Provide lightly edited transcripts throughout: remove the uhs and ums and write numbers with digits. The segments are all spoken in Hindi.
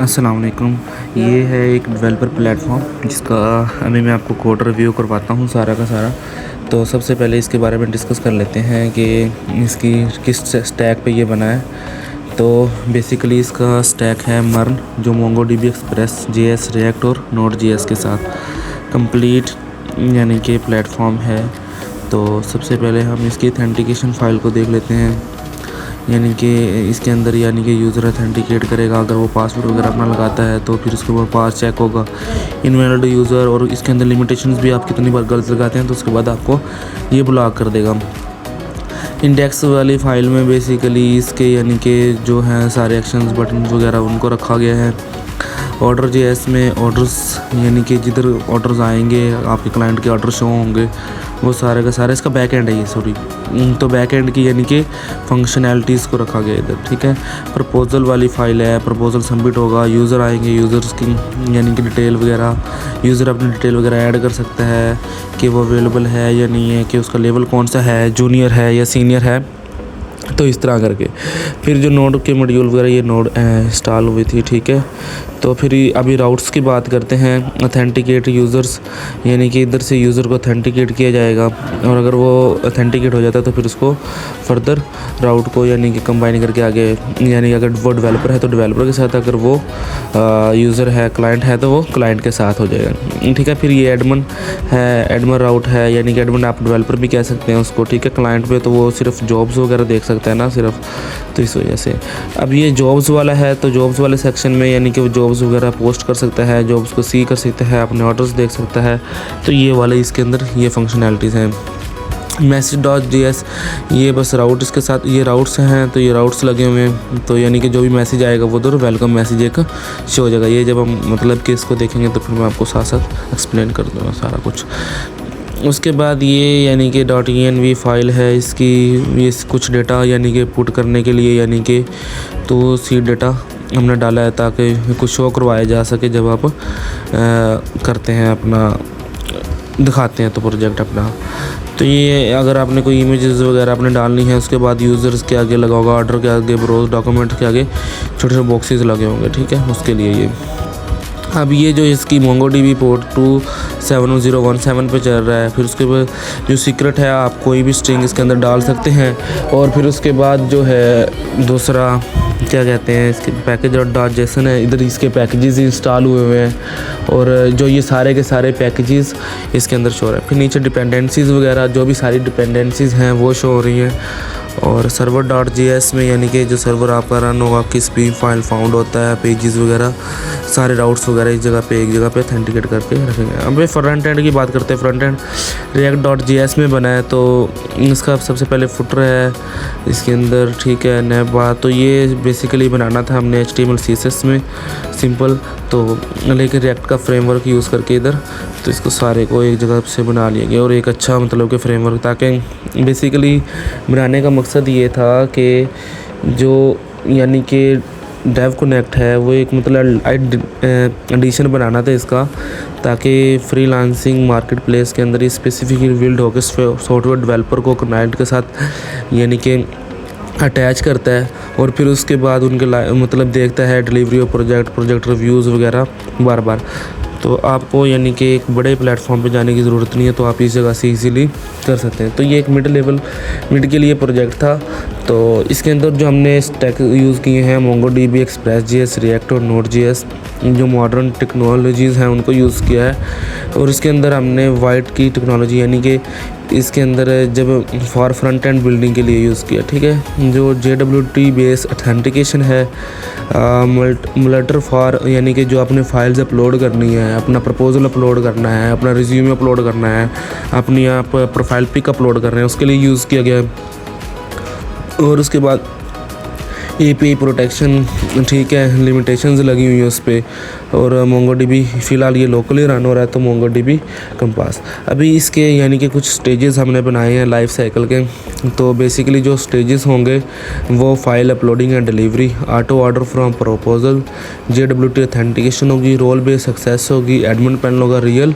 अस्सलाम वालेकुम। ये है एक डेवलपर प्लेटफॉर्म जिसका अभी मैं आपको कोड रिव्यू करवाता हूँ सारा का सारा। तो सबसे पहले इसके बारे में डिस्कस कर लेते हैं कि इसकी किस स्टैक पे ये बना है। तो बेसिकली इसका स्टैक है मर्न, जो मोंगोडीबी एक्सप्रेस जेएस रिएक्ट और नोड जेएस के साथ कंप्लीट यानी कि प्लेटफॉर्म है। तो सबसे पहले हम इसकी ऑथेंटिकेशन फ़ाइल को देख लेते हैं। यानी कि इसके अंदर यानी कि यूज़र ऑथेंटिकेट करेगा, अगर वो पासवर्ड वगैरह अपना लगाता है तो फिर उसके बाद पास चेक होगा इनवैलिड यूज़र, और इसके अंदर लिमिटेशंस भी आप कितनी बार गलत लगाते हैं तो उसके बाद आपको ये ब्लॉक कर देगा। इंडेक्स वाली फ़ाइल में बेसिकली इसके यानी कि जो हैं सारे एक्शंस बटन वगैरह उनको रखा गया है। ऑर्डर जेएस में ऑर्डर्स यानी कि जिधर ऑर्डर्स आएंगे आपके क्लाइंट के ऑर्डर शो होंगे वो सारे का सारा इसका बैक एंड है ये सॉरी। तो बैक एंड की यानी कि फंक्शनैलिटीज़ को रखा गया इधर, ठीक है। प्रपोजल वाली फ़ाइल है, प्रपोजल सबमिट होगा, यूज़र आएंगे, यूज़र्स की यानी कि डिटेल वगैरह, यूज़र अपनी डिटेल वगैरह ऐड कर सकता है कि वो अवेलेबल है या नहीं है, कि उसका लेवल कौन सा है, जूनियर है या सीनियर है। तो इस तरह करके फिर जो नोड के मॉड्यूल वगैरह ये नोड इंस्टॉल हुई थी, ठीक है। तो फिर अभी राउट्स की बात करते हैं। ऑथेंटिकेट यूज़र्स यानी कि इधर से यूज़र को ऑथेंटिकेट किया जाएगा, और अगर वो ऑथेंटिकेट हो जाता है तो फिर उसको फर्दर राउट को यानी कि कंबाइन करके आगे, यानी अगर वो डेवलपर है तो डेवलपर के साथ, अगर वो यूज़र है क्लाइंट है तो वो क्लाइंट के साथ हो जाएगा, ठीक है। फिर ये एडमिन है, एडमिन राउट है, यानी कि एडमिन आप डेवलपर भी कह सकते हैं उसको, ठीक है। क्लाइंट पे तो वो सिर्फ जॉब्स वगैरह देख सकता है ना सिर्फ, तो इस वजह से अब ये जॉब्स वाला है। तो जॉब्स वाले सेक्शन में यानी कि वो जॉब्स वगैरह पोस्ट कर सकता है, जॉब्स को सी कर सकता है, अपने ऑर्डर्स देख सकता है। तो ये वाले इसके अंदर ये फंक्शनैलिटीज़ हैं। मैसेज.js ये बस राउट इसके साथ, ये राउट्स हैं तो ये राउट्स लगे हुए हैं, तो यानी कि जो भी मैसेज आएगा वो उधर वेलकम मैसेज एक शो हो जाएगा। ये जब हम मतलब कि इसको देखेंगे तो फिर मैं आपको साथ साथ एक्सप्लेन कर दूँगा सारा कुछ। उसके बाद ये यानी कि .env फाइल है इसकी, ये कुछ डेटा यानी कि पुट करने के लिए, यानी कि तो सीड डेटा हमने डाला है ताकि कुछ शो करवाया जा सके जब आप करते हैं अपना, दिखाते हैं तो प्रोजेक्ट अपना। तो ये अगर आपने कोई इमेजेस वगैरह आपने डालनी है, उसके बाद यूज़र्स के आगे लगा होगा, ऑर्डर के आगे, ब्रोज डॉक्यूमेंट के आगे छोटे छोटे बॉक्सेस लगे होंगे, ठीक है, उसके लिए ये। अब ये जो इसकी मोंगोडीबी पोर्ट 27017 पे चल रहा है। फिर उसके बाद जो सीक्रेट है, आप कोई भी स्ट्रिंग इसके अंदर डाल सकते हैं। और फिर उसके बाद जो है दूसरा क्या कहते हैं, इसके पैकेज और .json है, इधर इसके पैकेजेस इंस्टॉल हुए हैं, और जो ये सारे के सारे पैकेजेस इसके अंदर शो हो रहा है। फिर नीचे डिपेंडेंसीज़ वगैरह जो भी सारी डिपेंडेंसीज़ हैं वो शो हो रही हैं। और सर्वर.js में यानी कि जो सर्वर आपका रन होगा, किस भी फाइल फाउंड होता है, पेजेस वगैरह सारे राउट्स वगैरह इस जगह पे एक जगह पे ऑथेंटिकेट करके रखेंगे। अब फ्रंट एंड की बात करते हैं। फ्रंट एंड react.js में बना है, तो इसका सबसे पहले फुटर है इसके अंदर, ठीक है। नया बात तो ये बेसिकली बनाना था हमने HTML CSS में सिंपल, तो लेकिन रिएक्ट का फ्रेमवर्क यूज़ करके इधर तो इसको सारे को एक जगह से बना लिया गया, और एक अच्छा मतलब कि फ्रेमवर्क, ताकि बेसिकली बनाने का मकसद ये था कि जो यानी कि डेव कनेक्ट है वो एक मतलब एडिशन बनाना था इसका, ताकि फ्रीलांसिंग मार्केट प्लेस के अंदर स्पेसिफिकली बिल्ड होकर सॉफ्टवेयर डेवलपर को क्लाइंट के साथ यानी कि अटैच करता है, और फिर उसके बाद उनके मतलब देखता है डिलीवरी ऑफ प्रोजेक्ट रिव्यूज़ वगैरह बार बार। तो आपको यानी कि एक बड़े प्लेटफॉर्म पे जाने की ज़रूरत नहीं है, तो आप इस जगह से इजीली कर सकते हैं। तो ये एक मिड के लिए प्रोजेक्ट था। तो इसके अंदर जो हमने स्टैक यूज़ किए हैं मोंगोडीबी एक्सप्रेस जेएस रिएक्ट और नोड जेएस, जो मॉडर्न टेक्नोलॉजीज़ हैं उनको यूज़ किया है। और इसके अंदर हमने वाइट की टेक्नोलॉजी यानी कि इसके अंदर जब फॉर फ्रंट एंड बिल्डिंग के लिए यूज़ किया, ठीक है। जो JWT बेस ऑथेंटिकेशन है, मल्टर फॉर यानी कि जो आपने फाइल्स अपलोड करनी है, अपना प्रपोजल अपलोड करना है, अपना रिज्यूमे अपलोड करना है, अपनी आप प्रोफाइल पिक अपलोड कर रहे हैं, उसके लिए यूज़ किया गया है। और उसके बाद API प्रोटेक्शन, ठीक है, लिमिटेशंस लगी हुई है उस पर। और मोंगोडीबी फ़िलहाल ये लोकली रन हो रहा है, तो मोंगोडीबी कंपास। अभी इसके यानी कि कुछ स्टेजेस हमने बनाए हैं लाइफ साइकिल के। तो बेसिकली जो स्टेजेस होंगे वो file uploading and delivery, auto order from proposal, JWT authentication होगी, रोल बेस्ड सक्सेस होगी, एडमिन पैनल होगा, रियल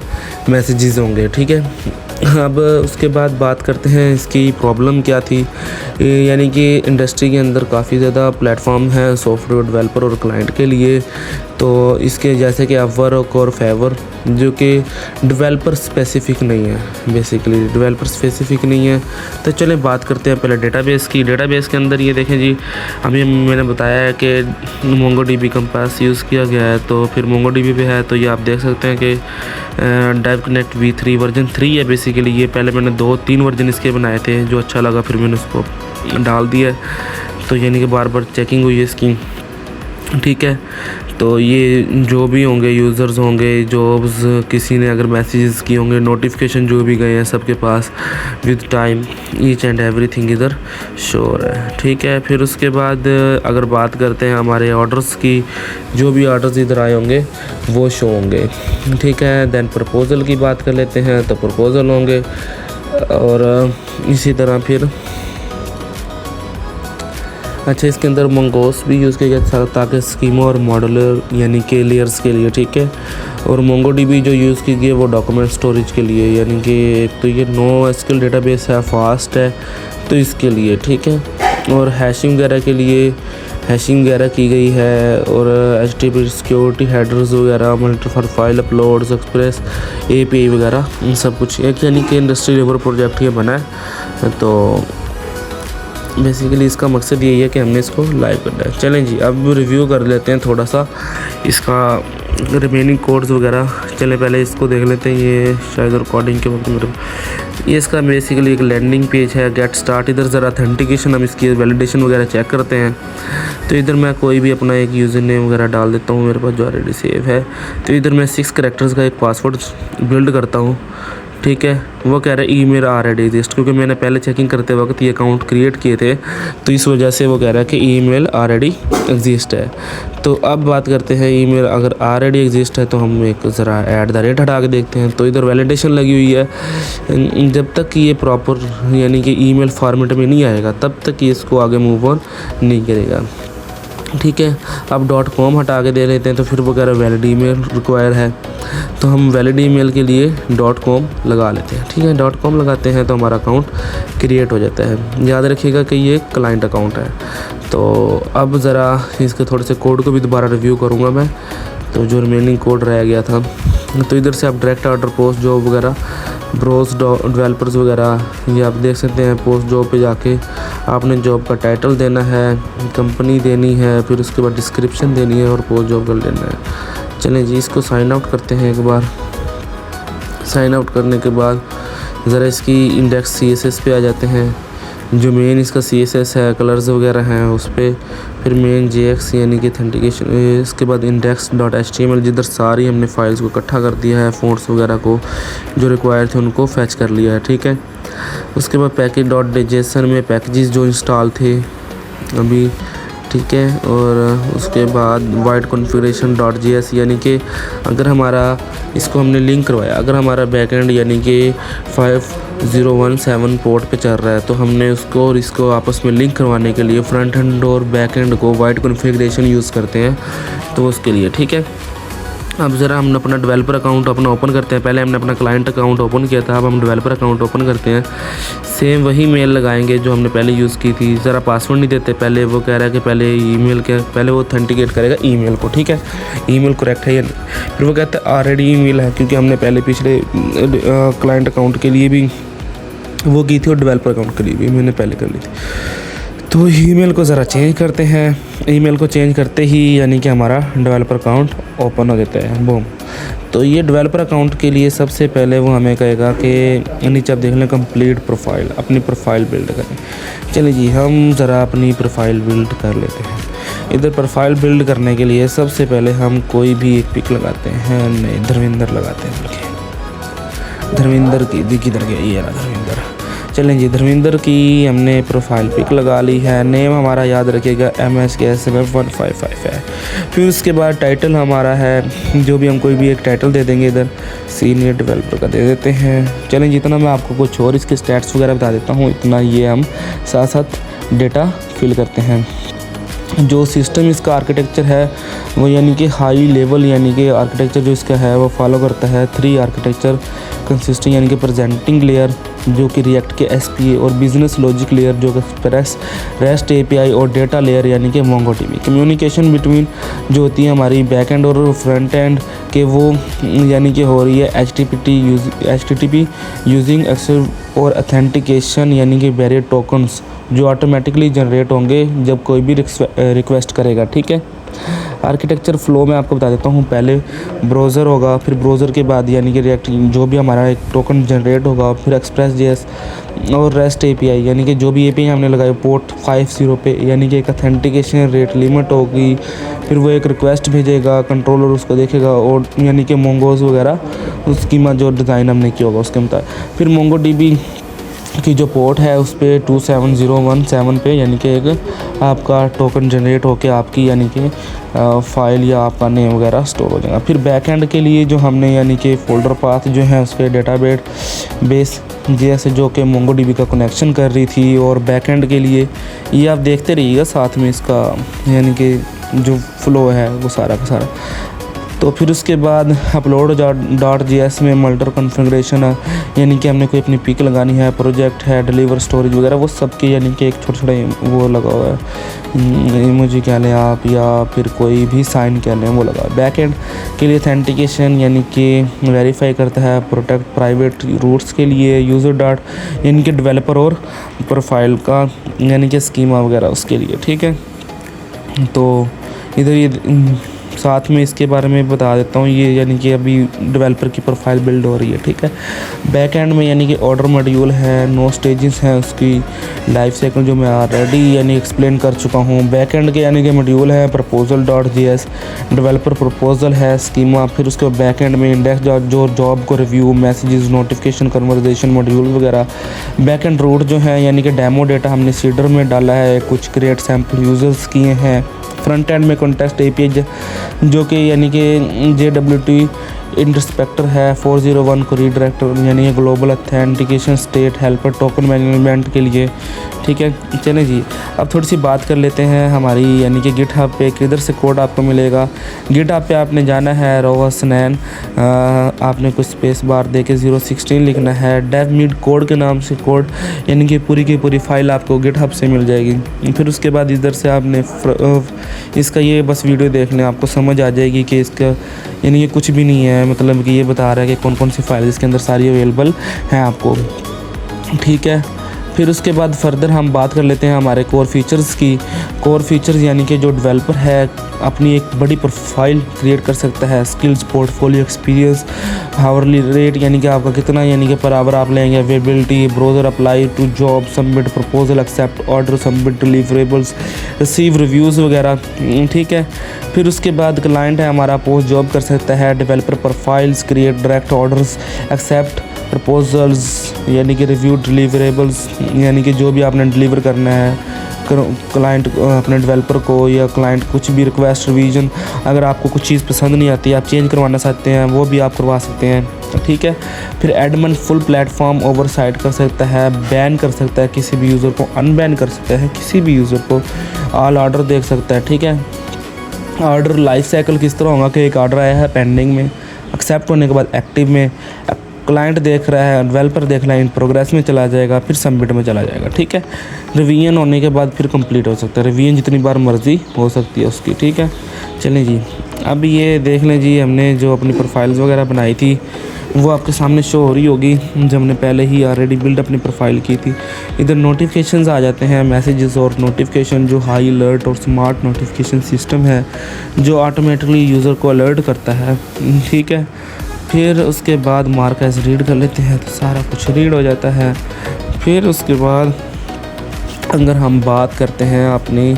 मैसेजेस होंगे, ठीक है। अब उसके बाद बात करते हैं इसकी प्रॉब्लम क्या थी। यानी कि इंडस्ट्री के अंदर काफ़ी ज़्यादा प्लेटफॉर्म है सॉफ्टवेयर डेवलपर और क्लाइंट के लिए, तो इसके जैसे कि अपवर्क और फेवर जो कि डेवलपर स्पेसिफ़िक नहीं है, बेसिकली डेवलपर स्पेसिफ़िक नहीं है। तो चलें बात करते हैं पहले डेटाबेस की। डेटाबेस के अंदर ये देखें जी, अभी मैंने बताया है कि मोंगोडीबी कंपास यूज़ किया गया है, तो फिर मोंगोडीबी पे है। तो ये आप देख सकते हैं कि डेव कनेक्ट V3 वर्जन 3 है बेसिकली। ये पहले मैंने 2-3 वर्जन इसके बनाए थे, जो अच्छा लगा फिर मैंने उसको डाल दिया है। तो यानी कि बार बार चेकिंग हुई है इसकी, ठीक है। तो ये जो भी होंगे यूज़र्स होंगे, जॉब्स किसी ने अगर मैसेजेस किए होंगे, नोटिफिकेशन जो भी गए हैं सबके पास with time each and everything इधर श्योर है, ठीक है। फिर उसके बाद अगर बात करते हैं हमारे ऑर्डर्स की, जो भी ऑर्डर्स इधर आए होंगे वो शो होंगे, ठीक है। देन प्रपोज़ल की बात कर लेते हैं, तो प्रपोज़ल होंगे। और इसी तरह फिर अच्छा, इसके अंदर मंगोस भी यूज़ किया गया था ताकि स्कीमा और मॉडलर यानी के लेयर्स के लिए, ठीक है। और मोंगोडीबी जो यूज़ की गई है वो डॉक्यूमेंट स्टोरेज के लिए, यानी कि एक तो ये NoSQL डेटाबेस है, फास्ट है, तो इसके लिए, ठीक है। और हैशिंग वगैरह के लिए हैशिंग वगैरह की गई है। और HTTP सिक्योरिटी हेडर्स वगैरह, multiple file uploads, express API वगैरह, इन सब कुछ एक यानी कि इंडस्ट्री लेवल प्रोजेक्ट ये बना है। तो बेसिकली इसका मकसद यही है कि हमने इसको लाइव करना है। चलें जी, अब रिव्यू कर लेते हैं थोड़ा सा इसका रिमेनिंग कोड्स वगैरह। चलें पहले इसको देख लेते हैं। ये शायद रिकॉर्डिंग के वक्त मेरे ये इसका बेसिकली एक लैंडिंग पेज है, गेट स्टार्ट। इधर ज़रा ऑथेंटिकेशन, हम इसकी वैलिडेशन वगैरह चेक करते हैं। तो इधर मैं कोई भी अपना एक यूज़र नेम वगैरह डाल देता हूँ, मेरे पास जो ऑलरेडी सेव है। तो इधर मैं 6 कैरेक्टर्स का एक पासवर्ड बिल्ड करता हूँ, ठीक है। वो कह रहा है ईमेल ऑलरेडी एग्जिस्ट, क्योंकि मैंने पहले चेकिंग करते वक्त ये अकाउंट क्रिएट किए थे, तो इस वजह से वो कह रहा है कि ईमेल ऑलरेडी एग्जिस्ट है। तो अब बात करते हैं ईमेल अगर ऑलरेडी एग्जिस्ट है तो हम एक ज़रा @ हटा के देखते हैं। तो इधर वैलिडेशन लगी हुई है। जब तक ये प्रॉपर यानी कि ईमेल फॉर्मेट में नहीं आएगा तब तक ये इसको आगे मूव ऑन नहीं करेगा, ठीक है। अब .com हटा के दे लेते हैं, तो फिर वो कह रहा है वैलिड ईमेल रिक्वायर है, तो हम वैलिड ईमेल के लिए .com लगा लेते हैं, ठीक है। .com लगाते हैं तो हमारा अकाउंट क्रिएट हो जाता है। याद रखिएगा कि ये क्लाइंट अकाउंट है। तो अब ज़रा इसके थोड़े से कोड को भी दोबारा रिव्यू करूँगा मैं, तो जो रिमेनिंग कोड रह गया था। तो इधर से आप डायरेक्ट ऑर्डर, पोस्ट जॉब वगैरह, ब्रोज डेवलपर्स वगैरह, ये आप देख सकते हैं। पोस्ट जॉब पे जाके आपने जॉब का टाइटल देना है, कंपनी देनी है, फिर उसके बाद डिस्क्रिप्शन देनी है और पोस्ट जॉब कर लेना है। चलें जी, इसको साइन आउट करते हैं एक बार। साइन आउट करने के बाद ज़रा इसकी इंडेक्स CSS पे आ जाते हैं। जो मेन इसका CSS है, कलर्स वगैरह हैं उस पर। फिर मेन JX यानी कि ऑथेंटिकेशन, इसके बाद index.html जिधर सारी हमने फाइल्स को इकट्ठा कर दिया है, फ़ॉन्ट्स वगैरह को जो रिक्वायर थे उनको फैच कर लिया है, ठीक है। उसके बाद package.json में पैकेजेस जो इंस्टॉल थे अभी, ठीक है। और उसके बाद वाइड configuration.js यानी कि अगर हमारा इसको हमने लिंक करवाया, अगर हमारा बैकएंड यानी कि 5017 पोर्ट पे चल रहा है, तो हमने उसको और इसको आपस में लिंक करवाने के लिए फ्रंट एंड और बैक एंड को वाइड कॉन्फ़िगरेशन यूज़ करते हैं, तो उसके लिए, ठीक है। अब ज़रा हम अपना डेवलपर अकाउंट अपना ओपन करते हैं। पहले हमने अपना क्लाइंट अकाउंट ओपन किया था, अब हम डेवलपर अकाउंट ओपन करते हैं। सेम वही मेल लगाएंगे जो हमने पहले यूज़ की थी। ज़रा पासवर्ड नहीं देते पहले, वो कह रहा है कि पहले ईमेल के पहले वो ऑथेंटिकेट करेगा ईमेल को, ठीक है। ईमेल करेक्ट है या नहीं, फिर वो कहता है ऑलरेडी ईमेल है, क्योंकि हमने पहले पिछले क्लाइंट अकाउंट के लिए भी वो की थी और डेवलपर अकाउंट के लिए भी मैंने पहले कर ली थी। तो ईमेल को ज़रा चेंज करते हैं। ईमेल को चेंज करते ही यानी कि हमारा डेवलपर अकाउंट ओपन हो जाता है, बूम। तो ये डेवलपर अकाउंट के लिए सबसे पहले वो हमें कहेगा कि नीचे आप देख लें कंप्लीट प्रोफाइल, अपनी प्रोफाइल बिल्ड करें। चलिए जी, हम ज़रा अपनी प्रोफाइल बिल्ड कर लेते हैं। इधर प्रोफाइल बिल्ड करने के लिए सबसे पहले हम कोई भी एक पिक लगाते हैं। नहीं, धर्मेंद्र लगाते हैं, बल्कि धर्मेंद्र की दिख किधर गया, ये रहा धर्मेंद्र। चलें जी, धर्मेंद्र की हमने प्रोफाइल पिक लगा ली है। नेम हमारा याद रखिएगा MSKSMF155 है। फिर उसके बाद टाइटल हमारा है, जो भी हम कोई भी एक टाइटल दे देंगे, इधर सीनियर डेवलपर का दे देते हैं। चलें, जितना मैं आपको कुछ और इसके स्टैट्स वगैरह बता देता हूँ, इतना ये हम साथ साथ डेटा फिल करते हैं। जो सिस्टम इसका आर्किटेक्चर है वो यानी कि हाई लेवल यानी कि आर्किटेक्चर जो इसका है वो फॉलो करता है 3 आर्किटेक्चर कंसिस्टिंग यानी कि प्रेजेंटिंग लेयर जो कि रिएक्ट के SPA और बिजनेस लॉजिक लेयर जो कि रेस्ट API और डेटा लेयर यानी कि MongoDB। कम्युनिकेशन बिटवीन जो होती है हमारी बैक एंड और फ्रंट एंड के वो यानी कि हो रही है HTTP यूजिंग एक्सेस और अथेंटिकेशन यानी कि वेरिएट टोकन्स जो ऑटोमेटिकली जनरेट होंगे जब कोई भी रिक्वेस्ट करेगा। ठीक है, आर्किटेक्चर फ्लो में आपको बता देता हूँ। पहले ब्राउज़र होगा, फिर ब्राउज़र के बाद यानी कि रिएक्ट जो भी हमारा एक टोकन जनरेट होगा, फिर Express.js और रेस्ट API यानी कि जो भी API हमने लगाई पोर्ट 50 पे यानी कि एक अथेंटिकेशन रेट लिमिट होगी, फिर वो एक रिक्वेस्ट भेजेगा, कंट्रोलर उसको देखेगा और यानी कि मोंगोज वगैरह उसकी जो डिज़ाइन हमने किया होगा उसके मुताबिक। फिर MongoDB की जो पोर्ट है उस पर 27017 पे यानी कि एक आपका टोकन जनरेट होके आपकी यानी कि फ़ाइल या आपका नेम वगैरह स्टोर हो जाएगा। फिर बैक एंड के लिए जो हमने यानी कि फ़ोल्डर पाथ जो है उस पर डेटाबेस JS जो कि MongoDB का कनेक्शन कर रही थी, और बैक एंड के लिए ये आप देखते रहिएगा साथ में इसका यानी कि जो फ्लो है वो सारा का सारा। तो फिर उसके बाद upload.js में मल्टर कॉन्फ़िगरेशन है यानी कि हमने कोई अपनी पिक लगानी है, प्रोजेक्ट है, डिलीवर स्टोरेज वगैरह वो सब के यानी कि एक छोटा वो लगा हुआ है, इमोजी कह लें आप या फिर कोई भी साइन कह लें वो लगा है। बैक एंड के लिए अथेंटिकेशन यानी कि वेरीफाई करता है, प्रोटेक्ट प्राइवेट रूट्स के लिए यूज़र डॉट यानी कि डेवलपर और प्रोफाइल का यानी कि स्कीमा वगैरह उसके लिए। ठीक है, तो इधर ये साथ में इसके बारे में बता देता हूँ। ये यानी कि अभी डेवलपर की प्रोफाइल बिल्ड हो रही है। ठीक है, बैक एंड में यानी कि ऑर्डर मॉड्यूल है, 9 स्टेजेस हैं उसकी लाइफ साइकिल जो मैं ऑलरेडी यानी एक्सप्लेन कर चुका हूँ। बैक एंड के यानी कि मॉड्यूल है proposal.js, डेवलपर प्रपोजल है, स्कीमा, फिर उसके बैक एंड में इंडेक्स जो जॉब को review, messages, notification, conversation module वगैरह। बैक एंड रूट जो है यानी कि डेमो डेटा हमने सीडर में डाला है, कुछ क्रिएट सैम्पल यूज़र्स किए हैं। फ्रंट एंड में कॉन्टेक्स्ट API जो कि यानी कि JWT इंटरस्पेक्टर है, 401 को रीडायरेक्टर यानी कि global authentication state helper token management के लिए। ठीक है, चलें जी अब थोड़ी सी बात कर लेते हैं हमारी यानी कि गिटहब पे किधर से कोड आपको मिलेगा। गिटहब पे आपने जाना है रोहसनैन, आपने कुछ स्पेस बार दे के 016 लिखना है, डेवमीड कोड के नाम से कोड यानी कि पूरी की पूरी फाइल आपको गिटहब से मिल जाएगी। फिर उसके बाद इधर से आपने इसका ये बस वीडियो देख लें, आपको समझ आ जाएगी कि इसका यानी कि कुछ भी नहीं है, मतलब कि ये बता रहा है कि कौन कौन सी फाइल इसके अंदर सारी अवेलेबल हैं आपको। ठीक है, फिर उसके बाद फर्दर हम बात कर लेते हैं हमारे कोर फीचर्स की। कोर फीचर्स यानी कि जो डेवलपर है अपनी एक बड़ी प्रोफाइल क्रिएट कर सकता है, skills, portfolio, experience, hourly rate यानी कि आपका कितना यानी कि पर आवर आप लेंगे, availability, browser, apply to job, submit proposal, accept order, submit deliverables, receive reviews वगैरह। ठीक है, फिर उसके बाद क्लाइंट है हमारा पोस्ट जॉब कर सकता है, developer profiles, create direct orders, accept proposals यानी कि रिव्यू डिलीवरेबल्स यानी कि जो भी आपने डिलीवर करना है क्लाइंट अपने डेवलपर को या क्लाइंट कुछ भी रिक्वेस्ट रिवीजन, अगर आपको कुछ चीज़ पसंद नहीं आती आप चेंज करवाना चाहते हैं वो भी आप करवा सकते हैं। ठीक है, फिर एडमिन फुल प्लेटफॉर्म ओवरसाइट कर सकता है, बैन कर सकता है किसी भी यूज़र को, अनबैन कर सकता है किसी भी यूज़र को, ऑल ऑर्डर देख सकता है। ठीक है, ऑर्डर लाइफ साइकिल किस तरह होगा कि एक ऑर्डर आया है पेंडिंग में, एक्सेप्ट होने के बाद एक्टिव में, क्लाइंट देख रहा है, डेवलपर देख रहा है, इन प्रोग्रेस में चला जाएगा, फिर सबमिट में चला जाएगा। ठीक है, रिवीजन होने के बाद फिर कंप्लीट हो सकता है, रिवीजन जितनी बार मर्जी हो सकती है उसकी। ठीक है, चलें जी अब ये देख लें जी हमने जो अपनी प्रोफाइल्स वगैरह बनाई थी वो आपके सामने शो हो रही होगी, जब हमने पहले ही ऑलरेडी बिल्ड अपनी प्रोफाइल की थी। इधर नोटिफिकेशंस आ जाते हैं, मैसेजेस और नोटिफिकेशन जो हाई अलर्ट और स्मार्ट नोटिफिकेशन सिस्टम है जो ऑटोमेटिकली यूज़र को अलर्ट करता है। ठीक है, फिर उसके बाद मार्क एज रीड कर लेते हैं तो सारा कुछ रीड हो जाता है। फिर उसके बाद अगर हम बात करते हैं अपनी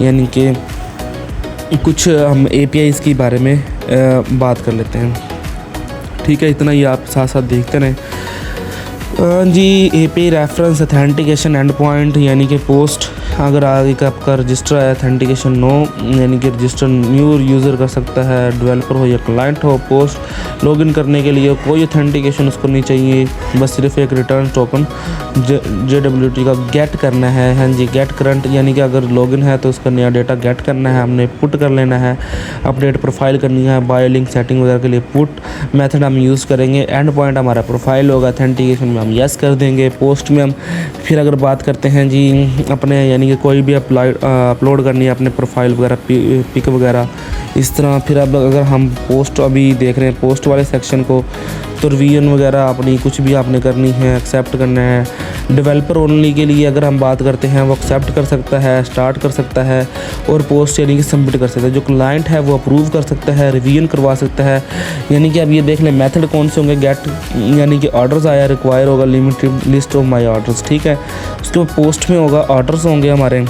यानी कि कुछ हम APIs के बारे में बात कर लेते हैं। ठीक है, इतना ही आप साथ साथ देखते रहें जी। API reference, authentication, and point यानी कि पोस्ट अगर आगे का आपका रजिस्टर है अथेंटिकेशन नो, यानी कि रजिस्टर न्यू यूज़र कर सकता है, डेवलपर हो या क्लाइंट हो। पोस्ट लॉगिन करने के लिए कोई अथेंटिकेशन उसको नहीं चाहिए, बस सिर्फ एक रिटर्न टोकन JWT का गेट करना है। हाँ जी, गेट करंट, यानी कि अगर लॉगिन है तो उसका नया डेटा गेट करना है, हमने पुट कर लेना है। अपडेट प्रोफाइल करनी है, बायो लिंक सेटिंग वगैरह के लिए पुट मेथड हम यूज़ करेंगे। एंड पॉइंट हमारा प्रोफाइल होगा, अथेंटिकेशन में हम यस कर देंगे। पोस्ट में हम फिर अगर बात करते हैं जी अपने, यानी कि कोई भी अपलोड करनी है अपने प्रोफाइल वगैरह, पिक वगैरह इस तरह। फिर अब अगर हम पोस्ट अभी देख रहे हैं पोस्ट वाले सेक्शन को, तो रिवीजन वगैरह अपनी कुछ भी आपने करनी है, एक्सेप्ट करना है। डेवलपर ओनली के लिए अगर हम बात करते हैं वो एक्सेप्ट कर सकता है, स्टार्ट कर सकता है और पोस्ट यानी कि सबमिट कर सकता है। जो क्लाइंट है वो अप्रूव कर सकता है, रिवीजन करवा सकता है। यानी कि अब ये देख लें मेथड कौन से होंगे। गेट यानी कि ऑर्डर्स आया, रिक्वायर होगा limited list of my orders, ठीक है। उसके बाद पोस्ट में होगा ऑर्डर्स होंगे हमारे,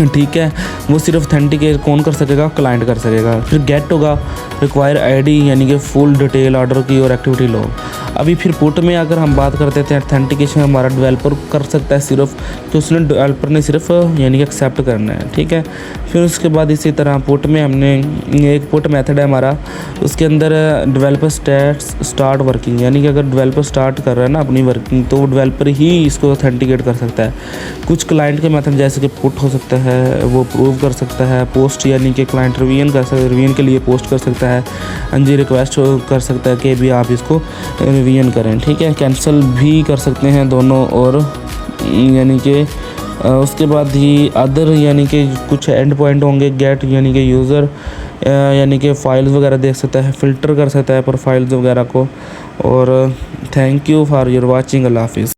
ठीक है। वो सिर्फ अथेंटिकेट कौन कर सकेगा, क्लाइंट कर सकेगा। फिर गेट होगा रिक्वायर आईडी, यानी कि फुल डिटेल ऑर्डर की और एक्टिविटी लॉग। अभी फिर पुट में अगर हम बात करते थे, अथेंटिकेशन हमारा डेवलपर कर सकता है सिर्फ, तो उसने डेवलपर ने सिर्फ यानी कि एक्सेप्ट करना है, ठीक है। फिर उसके बाद इसी तरह पुट में हमने एक पुट मेथड है हमारा, उसके अंदर डेवलपर स्टार्ट वर्किंग, यानी कि अगर डेवलपर स्टार्ट कर रहा है ना अपनी वर्किंग, तो वो डेवलपर ही इसको अथेंटिकेट कर सकता है। कुछ क्लाइंट के मेथड जैसे कि पुट हो सकता है, वो प्रूव कर सकता है। पोस्ट यानी कि क्लाइंट रिवीजन कर सकता है, रिवीजन के लिए पोस्ट कर सकता है। जी रिक्वेस्ट कर सकता है कि भी आप इसको रिवीजन करें, ठीक है। कैंसिल भी कर सकते हैं दोनों, और यानी कि उसके बाद ही अदर, यानी कि कुछ एंड पॉइंट होंगे। गेट यानी कि यूज़र यानी कि फ़ाइल्स वगैरह देख सकता है, फ़िल्टर कर सकता है प्रोफाइल्स वगैरह को। और thank you for your watching. अल्लाह हाफिज़।